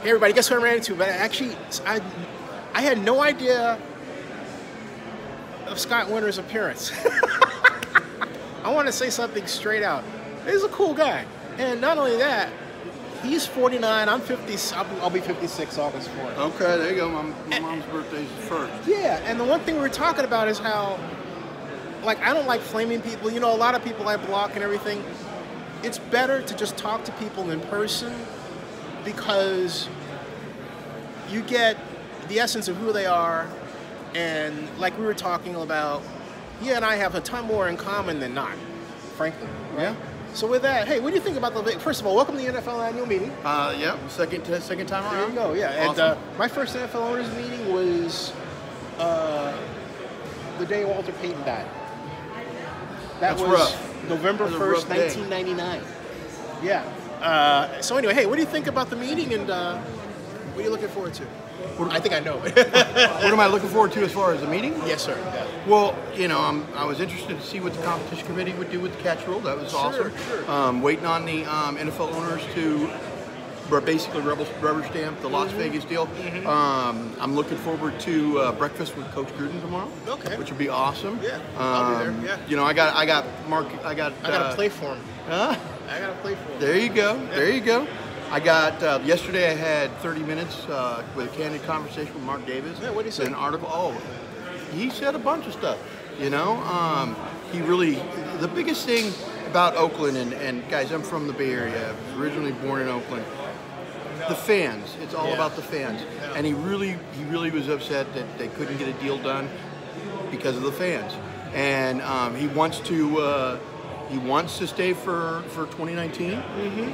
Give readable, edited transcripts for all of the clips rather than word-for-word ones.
Hey everybody, guess who I ran into? But actually, I had no idea of Scott Winter's appearance. I want to say something straight out. He's a cool guy. And not only that, he's 49, I'm 50, I'll be 56 August 4th. Okay, there you go. My mom's birthday's the 1st. Yeah, and the one thing we were talking about is how, like, I don't like flaming people. You know, a lot of people I block and everything. It's better to just talk to people in person because you get the essence of who they are, and like we were talking about, you and I have a ton more in common than not, frankly. Right? Yeah. So with that, hey, what do you think about first of all, welcome to the NFL annual meeting. Yeah, second time around. There you go, yeah. Awesome. And my first NFL owners meeting was the day Walter Payton died. That's was rough. November That was a 1st, rough day. 1999. Yeah. So anyway, hey, what do you think about the meeting, and what are you looking forward to? I think I know. What am I looking forward to as far as the meeting? Yes, sir. Yeah. Well, you know, I was interested to see what the competition committee would do with the catch rule. That was awesome. Sure. Waiting on the NFL owners to basically rubber stamp the Las Vegas deal. I'm looking forward to breakfast with Coach Gruden tomorrow. Okay. Which would be awesome. Yeah, I'll be there. Yeah. You know, I got Mark. I got to play for him. Huh? I got to play for him. There you go. Yeah. There you go. I got yesterday. I had 30 minutes with a candid conversation with Mark Davis. Yeah, what did he say? An article. Oh, he said a bunch of stuff. You know, he really. The biggest thing about Oakland, and guys, I'm from the Bay Area. I was originally born in Oakland. The fans. It's all about the fans. Yeah. And he really was upset that they couldn't get a deal done because of the fans. And he wants to stay for 2019.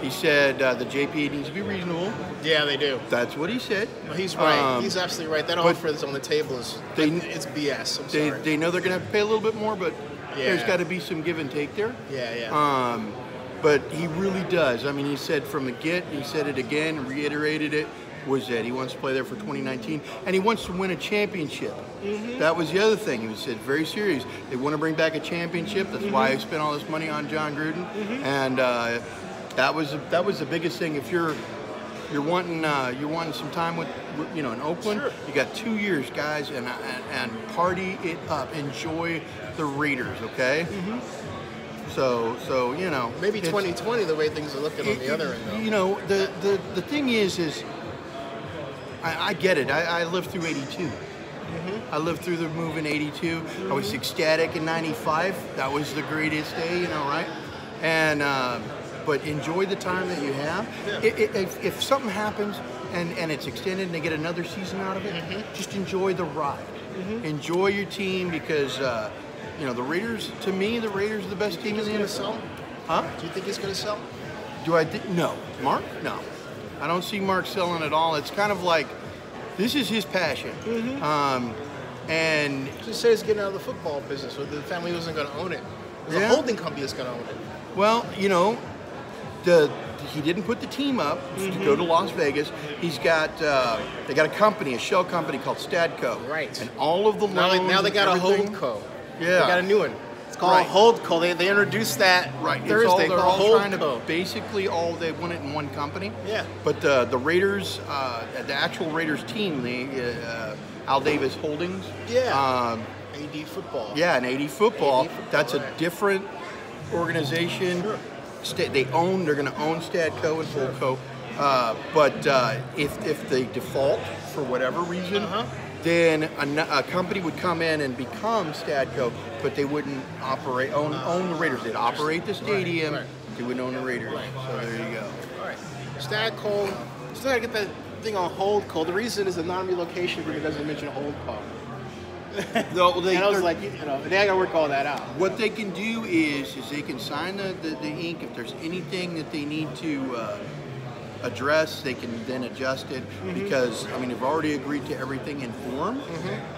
He said the JPA needs to be reasonable. Yeah, they do. That's what he said. Well, he's right. He's absolutely right. That offer that's on the table is it's BS. I'm sorry. They know they're going to have to pay a little bit more, but there's got to be some give and take there. Yeah. But he really does. I mean, he said from the get, he said it again, reiterated it, was that he wants to play there for 2019, and he wants to win a championship. That was the other thing. He said very serious. They want to bring back a championship. That's why I spent all this money on John Gruden, and that was the biggest thing. If you're wanting some time with in Oakland, you got 2 years, guys, and party it up. Enjoy the Raiders, okay? So you know, maybe 2020 the way things are looking on the other end, though. You know, the thing is I get it. I lived through 82. I lived through the move in 82. I was ecstatic in 95. That was the greatest day, you know, right? And but enjoy the time that you have. If something happens and it's extended and they get another season out of it, just enjoy the ride. Enjoy your team because you know, the Raiders, to me, the Raiders are the best team in the NFL. Sell? Huh? Do you think he's going to sell? No. Mark? No. I don't see Mark selling at all. It's kind of like, this is his passion. And just say he's getting out of the football business, or the family wasn't going to own it. There's a holding company that's going to own it. Well, you know, he didn't put the team up to go to Las Vegas. He's got they got a company, a shell company called Stadco. Right. And all of the loans. Now they got a holdco. Yeah. They got a new one. It's called Holdco. They introduced that Thursday. They're all trying to basically they want it in one company. Yeah. But the Raiders, the actual Raiders team, Al Davis Holdings. Yeah. AD Football. Yeah, and AD Football. AD Football, that's a different organization. Sure. They're going to own Stadco and Holdco. But if they default for whatever reason, then a company would come in and become Stadco, but they wouldn't own the Raiders. They'd operate the stadium. Right. They wouldn't own the Raiders. Right. So there you go. All right. Stadco, still got to get that thing on Holdco. The reason is a non-relocation agreement doesn't mention Holdco. And I was like, you know, they got to work all that out. What they can do is they can sign the ink. If there's anything that they need to address, they can then adjust it because, I mean, they've already agreed to everything in form.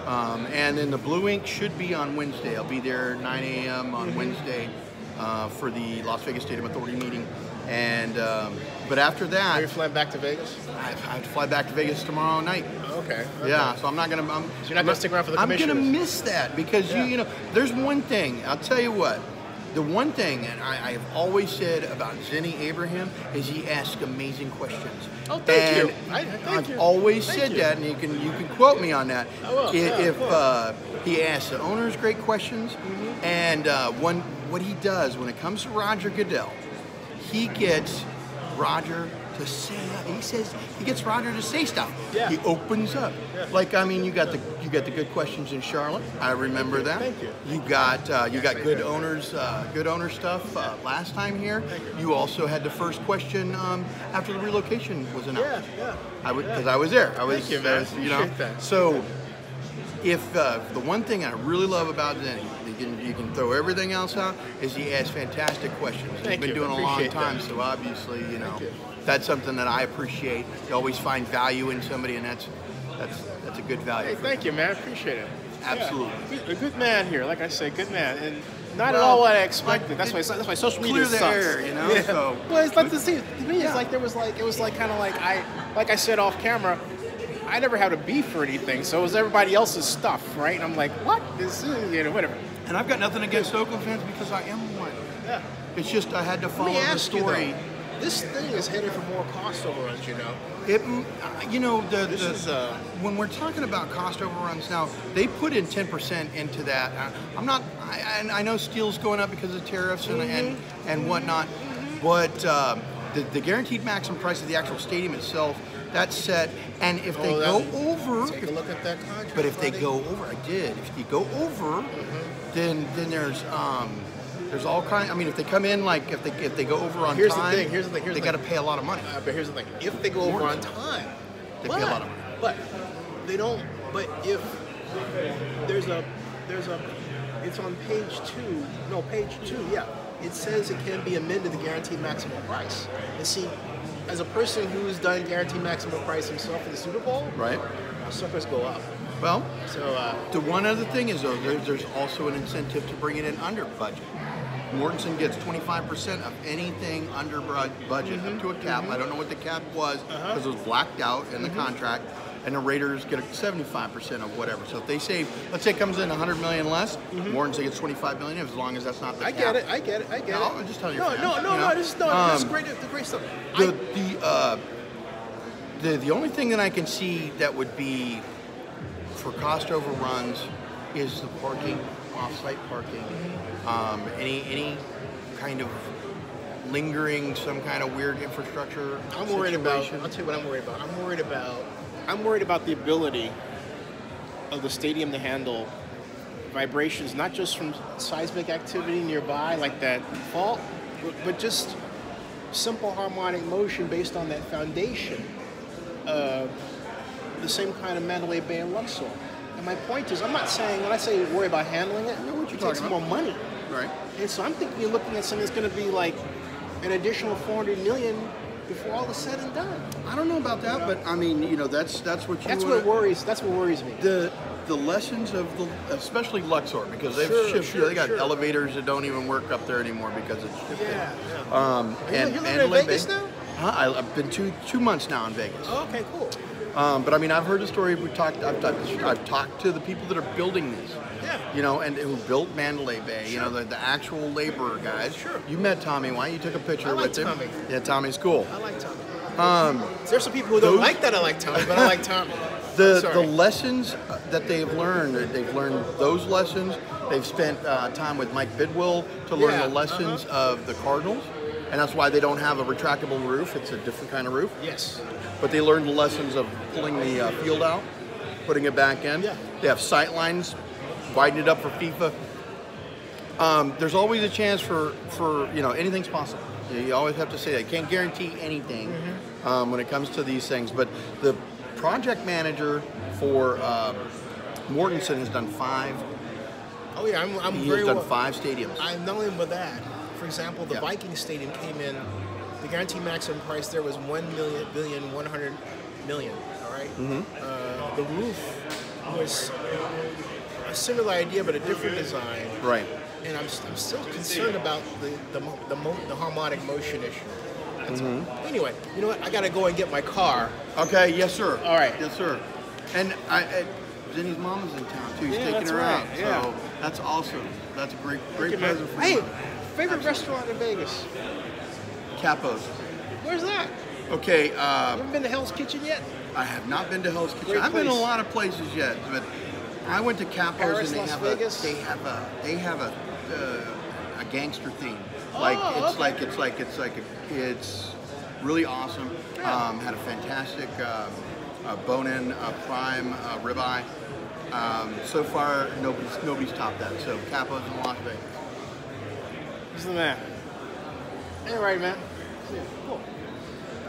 And then the blue ink should be on Wednesday. I'll be there 9 a.m. on Wednesday for the Las Vegas Stadium Authority meeting. And but after that, Are you flying back to Vegas? I have to fly back to Vegas tomorrow night. Okay. Yeah, so I'm not gonna. So you're not gonna stick around for the commissioners? I'm gonna miss that because you know, there's one thing. I'll tell you what. The one thing, and I've always said about Zenny Abraham, is he asks amazing questions. Oh, thank you. I've always said that, and you can quote me on that. I will. If he asks the owners great questions, and what he does when it comes to Roger Goodell, he gets Roger to say. He gets Roger to say stuff. Yeah. He opens up. Yeah. Like, I mean, you got the good questions in Charlotte. I remember that. Thank you. You got good owner stuff last time here. You also had the first question after the relocation was announced. Yeah. Because I was there. Thank you, man. Appreciate that. So, if the one thing I really love about Zenny, you can throw everything else out, is he asks fantastic questions. He's been doing a long time, so obviously, that's something that I appreciate. You always find value in somebody, and that's a good value. Hey, thank you, man. Appreciate it. Absolutely. Yeah. A good man here, like I say, good man, and not at all what I expected. That's why social media clear the sucks. air, Yeah. So. Well, it's like to see. To me, it's like it was like kind of like I said off camera. I never had a beef or anything, so it was everybody else's stuff, right? And I'm like, what? This is, whatever. And I've got nothing against Oakland fans because I am one. Yeah. It's just I had to follow Let me the ask you, story. though, this thing is headed for more cost overruns, When we're talking about cost overruns now, they put in 10% into that. I know steel's going up because of tariffs and whatnot, but the guaranteed maximum price of the actual stadium itself, that's set. And if they go over, take a look at that contract. but if they go over, I did. If you go over, then there's all kinds. I mean, if they come in if they go over on time, Here's the thing. They got to pay a lot of money. But here's the thing: if they go over on time, They pay a lot of money. But they don't. But if there's a, it's on page 2. No, page 2. Yeah, it says it can be amended to guaranteed maximum price. And see, as a person who's done guaranteed maximum price himself in the Super Bowl, Right. Suckers go up. Well, So the one other thing is, though, there's also an incentive to bring it in under budget. Mortensen gets 25% of anything under budget up to a cap. I don't know what the cap was because it was blacked out in the contract. And the Raiders get 75% of whatever. So if they say, let's say it comes in $100 million less, Mortensen gets $25 million as long as that's not the cap. I get it. No, I'm just telling you. This is great. The great stuff. The only thing that I can see that would be for cost overruns is the parking, off-site parking. Any kind of lingering, some kind of weird infrastructure. I'm worried about. situation. I'll tell you what I'm worried about. I'm worried about the ability of the stadium to handle vibrations, not just from seismic activity nearby, like that fault, but just simple harmonic motion based on that foundation. The same kind of Mandalay Bay and Luxor. And my point is, I'm not saying, when I say worry about handling it, it takes more money. Right. And so I'm thinking you're looking at something that's going to be like an additional $400 million before all is said and done. I don't know about that, but I mean, that's what you. That's what worries. That's what worries me. The lessons of especially Luxor, because they've shifted. They got elevators that don't even work up there anymore because it's shifted. Yeah. And You're living in Vegas now? I've been 2 months now in Vegas. Oh, okay, cool. But I mean, I've heard the story. I've talked to the people that are building this. Yeah. And who built Mandalay Bay. Sure. The actual laborer guys. Sure. You met Tommy. Why? You took a picture with him. Tommy. Yeah, Tommy's cool. I like Tommy. There's some people who don't like that I like Tommy, but I like Tommy. The lessons that they've learned those lessons. They've spent time with Mike Bidwell to learn the lessons of the Cardinals. And that's why they don't have a retractable roof. It's a different kind of roof. Yes. But they learned the lessons of pulling the field out, putting it back in. Yeah. They have sight lines, widen it up for FIFA. There's always a chance for anything's possible. You always have to say that. You can't guarantee anything when it comes to these things. But the project manager for Mortensen has done 5. Oh yeah, I'm He very has done well. 5 stadiums. I'm not only with that. For example, the Vikings stadium came in. The guaranteed maximum price there was $1,100 million. All right. The roof was a similar idea, but a different design. Right. And I'm still concerned about the harmonic motion issue. That's all. Anyway, you know what? I gotta go and get my car. Okay. Yes, sir. All right. Yes, sir. And Jenny's mom is in town too. He's taking that's her right. out. Yeah. So that's awesome. That's a great Thank you, man. present for Hey, you. Favorite restaurant in Vegas? Capos. Where's that? Okay. You haven't been to Hell's Kitchen yet? I have not been to Hell's Kitchen. Great I've been to a place. lot of places yet, but I went to Capos Paris, and Las Vegas? they have a gangster theme. It's really awesome. Yeah. Had a fantastic bone-in prime ribeye. So far, nobody's topped that. So Capos in Las Vegas. He's the man. All right, man. See ya. Cool.